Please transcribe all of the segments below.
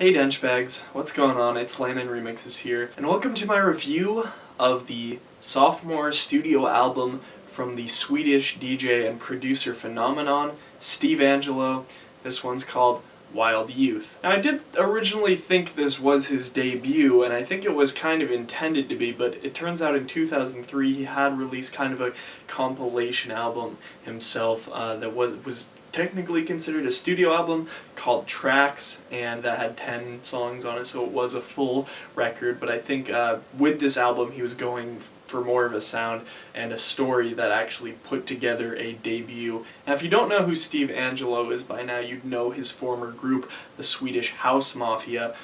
Hey Denchbags, what's going on? It's Landon Remixes here, and welcome to my review of the sophomore studio album from the Swedish DJ and producer phenomenon, Steve Angello. This one's called Wild Youth. Now I did originally think this was his debut, and I think it was kind of intended to be, but it turns out in 2003 he had released kind of a compilation album himself that was technically considered a studio album called Tracks, and that had 10 songs on it, so it was a full record. But I think with this album he was going for more of a sound and a story that actually put together a debut. Now if you don't know who Steve Angello is by now, you'd know his former group, the Swedish House Mafia,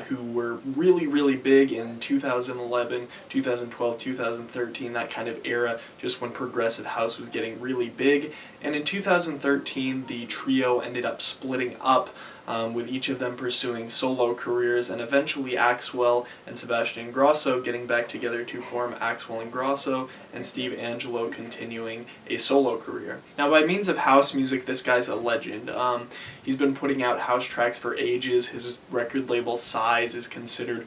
who were really big in 2011, 2012, 2013, that kind of era, just when progressive house was getting really big. And in 2013 the trio ended up splitting up, with each of them pursuing solo careers, and eventually Axwell and Sebastian Grosso getting back together to form Axwell and Grosso, and Steve Angello continuing a solo career. Now by means of house music, this guy's a legend. He's been putting out house tracks for ages. His record label Size is considered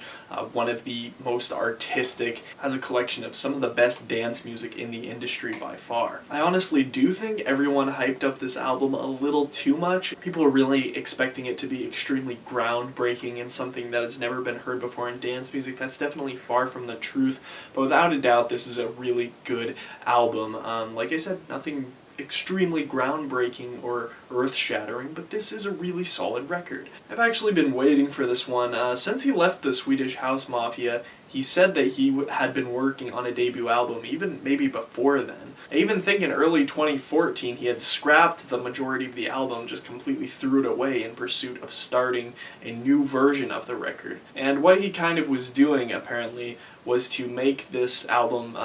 one of the most artistic, has a collection of some of the best dance music in the industry by far. I honestly do think everyone hyped up this album a little too much. People are really expecting it to be extremely groundbreaking and something that has never been heard before in dance music. That's definitely far from the truth, but without a doubt this is a really good album. Like I said, nothing extremely groundbreaking or earth-shattering, but this is a really solid record. I've actually been waiting for this one. Since he left the Swedish House Mafia, he said that he had been working on a debut album, even maybe before then. I even think in early 2014 he had scrapped the majority of the album, just completely threw it away in pursuit of starting a new version of the record. And what he kind of was doing, apparently, was to make this album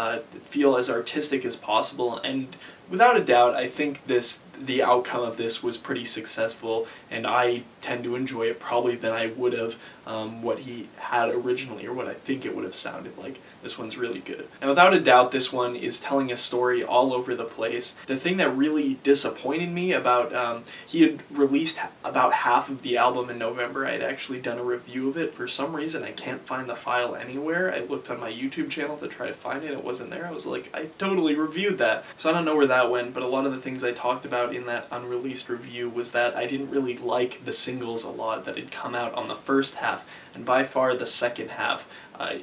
feel as artistic as possible, and without a doubt, I think the outcome of this was pretty successful, and I tend to enjoy it probably than I would have what he had originally, or what I think it would have sounded like. This one's really good. And without a doubt, this one is telling a story all over the place. The thing that really disappointed me about, he had released about half of the album in November. I had actually done a review of it. For some reason, I can't find the file anywhere. I looked on my YouTube channel to try to find it. It wasn't there. I was like, I totally reviewed that. So I don't know where that went, but a lot of the things I talked about in that unreleased review was that I didn't really like the singles a lot that had come out on the first half, and by far the second half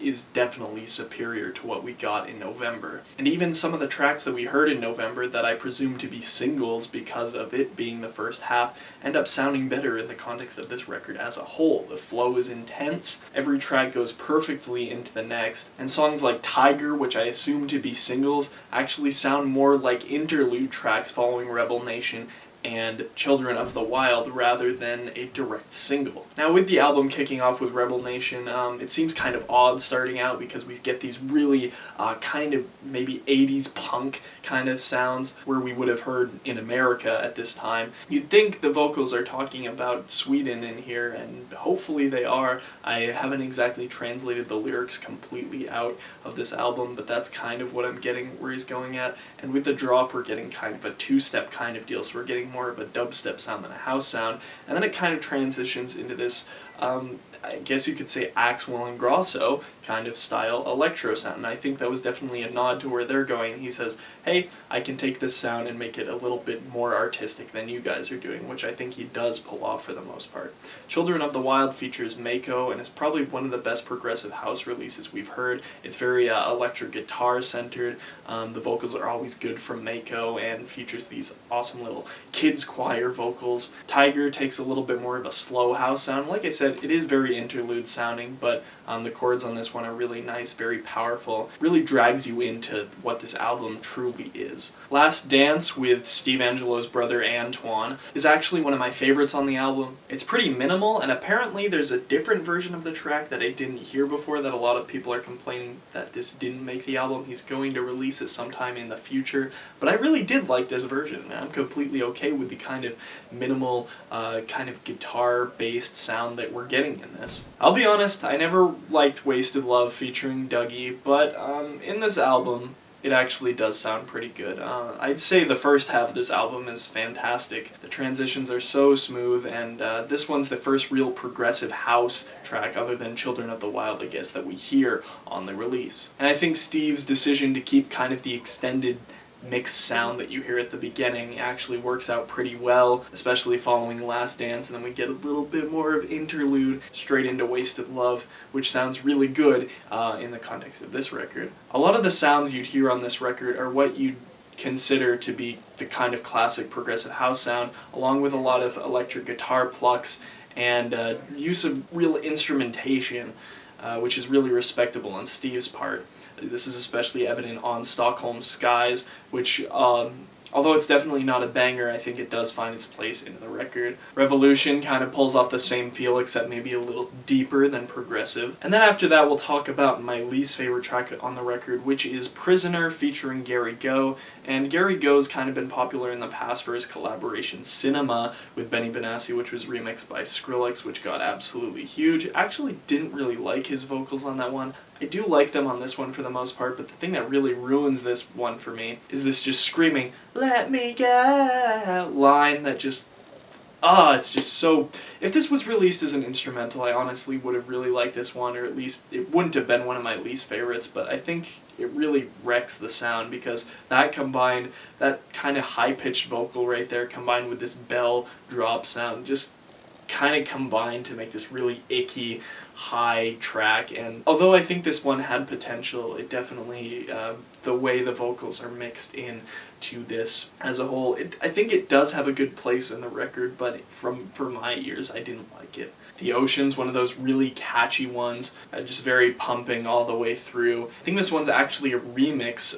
is definitely superior to what we got in November. And even some of the tracks that we heard in November that I presume to be singles because of it being the first half end up sounding better in the context of this record as a whole. The flow is intense, every track goes perfectly into the next, and songs like Tiger, which I assume to be singles, actually sound more like interlude tracks following Rebel Nation and Children of the Wild rather than a direct single. Now with the album kicking off with Rebel Nation, it seems kind of odd starting out because we get these really kind of maybe 80s punk kind of sounds where we would have heard in America at this time. You'd think the vocals are talking about Sweden in here, and hopefully they are. I haven't exactly translated the lyrics completely out of this album, but that's kind of what I'm getting where he's going at. And with the drop we're getting kind of a two-step kind of deal, so we're getting more of a dubstep sound than a house sound, and then it kind of transitions into this, I guess you could say Axwell and Grosso kind of style electro sound, and I think that was definitely a nod to where they're going. He says, hey, I can take this sound and make it a little bit more artistic than you guys are doing, which I think he does pull off for the most part. Children of the Wild features Mako, and it's probably one of the best progressive house releases we've heard. It's very electric guitar centered. The vocals are always good from Mako, and features these awesome little kids choir vocals. Tiger takes a little bit more of a slow house sound. Like I said, it is very interlude sounding, but the chords on this one are really nice, very powerful, really drags you into what this album truly is. Last Dance with Steve Angello's brother Antoine is actually one of my favorites on the album. It's pretty minimal, and apparently there's a different version of the track that I didn't hear before that a lot of people are complaining that this didn't make the album. He's going to release it sometime in the future, but I really did like this version, and I'm completely okay with the kind of minimal, kind of guitar-based sound that we're getting in this. I'll be honest, I never liked Wasted Love featuring Dougie, but in this album, it actually does sound pretty good. I'd say the first half of this album is fantastic. The transitions are so smooth, and this one's the first real progressive house track, other than Children of the Wild, I guess, that we hear on the release. And I think Steve's decision to keep kind of the extended mixed sound that you hear at the beginning actually works out pretty well, especially following Last Dance, and then we get a little bit more of interlude straight into Wasted Love, which sounds really good in the context of this record. A lot of the sounds you'd hear on this record are what you'd consider to be the kind of classic progressive house sound, along with a lot of electric guitar plucks and use of real instrumentation, which is really respectable on Steve's part. This is especially evident on Stockholm Skies, which, although it's definitely not a banger, I think it does find its place in the record. Revolution kind of pulls off the same feel, except maybe a little deeper than progressive. And then after that, we'll talk about my least favorite track on the record, which is Prisoner featuring Gary Go. And Gary Go's kind of been popular in the past for his collaboration Cinema with Benny Benassi, which was remixed by Skrillex, which got absolutely huge. I actually didn't really like his vocals on that one. I do like them on this one for the most part, but the thing that really ruins this one for me is this just screaming, "Let me go," line that just, it's just so... If this was released as an instrumental, I honestly would have really liked this one, or at least it wouldn't have been one of my least favorites, but I think it really wrecks the sound, because that combined, that kind of high-pitched vocal right there, combined with this bell drop sound, just kind of combined to make this really icky high track. And although I think this one had potential, it definitely, the way the vocals are mixed in to this as a whole, I think it does have a good place in the record, but for my ears, I didn't like it. The Ocean's one of those really catchy ones, just very pumping all the way through. I think this one's actually a remix,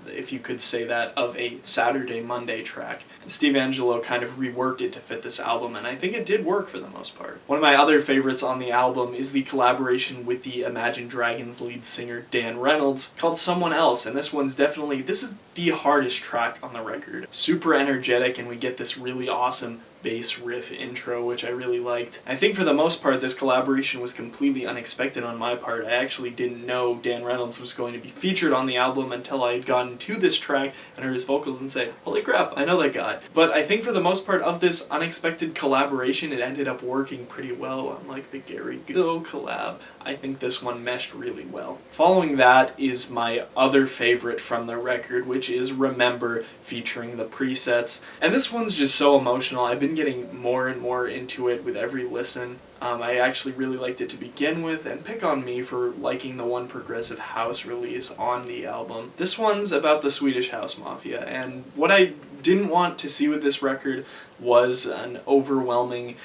if you could say that, of a Saturday Monday track. And Steve Angello kind of reworked it to fit this album, and I think it did work for the most part. One of my other favorites on the album is the collaboration with the Imagine Dragons lead singer Dan Reynolds, called Someone Else, and this is the hardest track on the record. Super energetic, and we get this really awesome bass riff intro, which I really liked. I think for the most part, this collaboration was completely unexpected on my part. I actually didn't know Dan Reynolds was going to be featured on the album until I had gotten to this track and heard his vocals and say, holy crap, I know that guy. But I think for the most part of this unexpected collaboration, it ended up working pretty well. Unlike the Gary Go collab, I think this one meshed really well. Following that is my other favorite from the record, which is Remember featuring the Presets. And this one's just so emotional. I've been getting more and more into it with every listen. I actually really liked it to begin with, and pick on me for liking the one progressive house release on the album. This one's about the Swedish House Mafia, and what I didn't want to see with this record was an overwhelming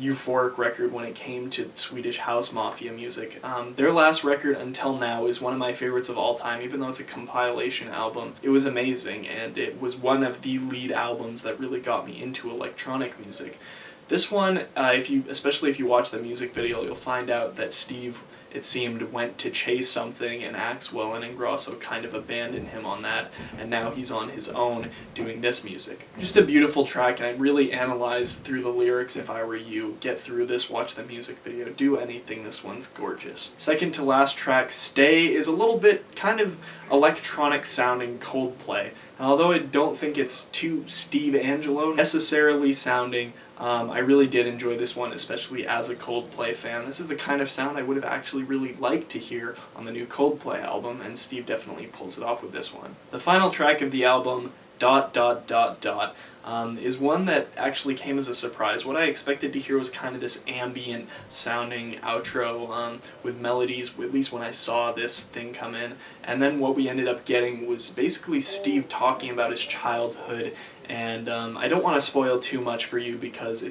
euphoric record when it came to Swedish House Mafia music. Their last record, Until Now, is one of my favorites of all time, even though it's a compilation album. It was amazing, and it was one of the lead albums that really got me into electronic music. This one, especially if you watch the music video, you'll find out that Steve, it seemed, went to chase something, and Axwell and Ingrosso kind of abandoned him on that, and now he's on his own doing this music. Just a beautiful track, and I'd really analyze through the lyrics if I were you. Get through this, watch the music video, do anything, this one's gorgeous. Second to last track, Stay, is a little bit kind of electronic sounding Coldplay. And although I don't think it's too Steve Angello necessarily sounding, I really did enjoy this one, especially as a Coldplay fan. This is the kind of sound I would have actually really liked to hear on the new Coldplay album, and Steve definitely pulls it off with this one. The final track of the album, is one that actually came as a surprise. What I expected to hear was kind of this ambient sounding outro with melodies, at least when I saw this thing come in, and then what we ended up getting was basically Steve talking about his childhood, and I don't want to spoil too much for you because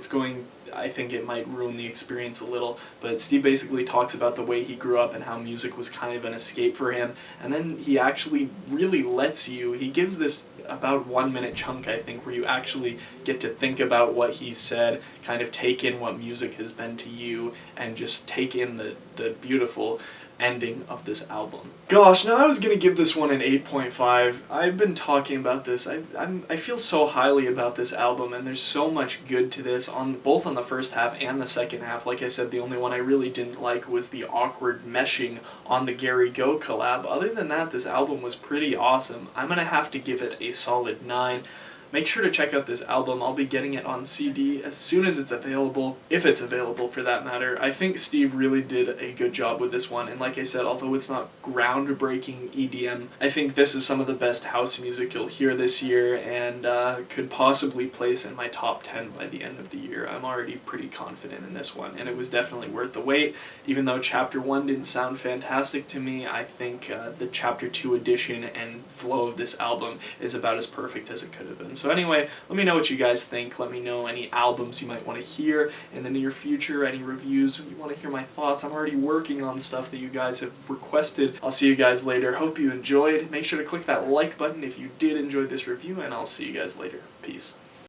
I think it might ruin the experience a little, but Steve basically talks about the way he grew up and how music was kind of an escape for him, and then he actually really he gives this about 1 minute chunk, I think, where you actually get to think about what he said, kind of take in what music has been to you, and just take in the beautiful ending of this album. Gosh, now I was gonna give this one an 8.5. I've been talking about this. I feel so highly about this album, and there's so much good to this both on the first half and the second half. Like I said, the only one I really didn't like was the awkward meshing on the Gary Go collab. Other than that, this album was pretty awesome. I'm gonna have to give it a solid 9. Make sure to check out this album. I'll be getting it on CD as soon as it's available, if it's available for that matter. I think Steve really did a good job with this one, and like I said, although it's not groundbreaking EDM, I think this is some of the best house music you'll hear this year, and could possibly place in my top 10 by the end of the year. I'm already pretty confident in this one, and it was definitely worth the wait. Even though Chapter 1 didn't sound fantastic to me, I think the Chapter 2 edition and flow of this album is about as perfect as it could have been. So anyway, let me know what you guys think. Let me know any albums you might want to hear in the near future, any reviews. If you want to hear my thoughts, I'm already working on stuff that you guys have requested. I'll see you guys later. Hope you enjoyed. Make sure to click that like button if you did enjoy this review, and I'll see you guys later. Peace.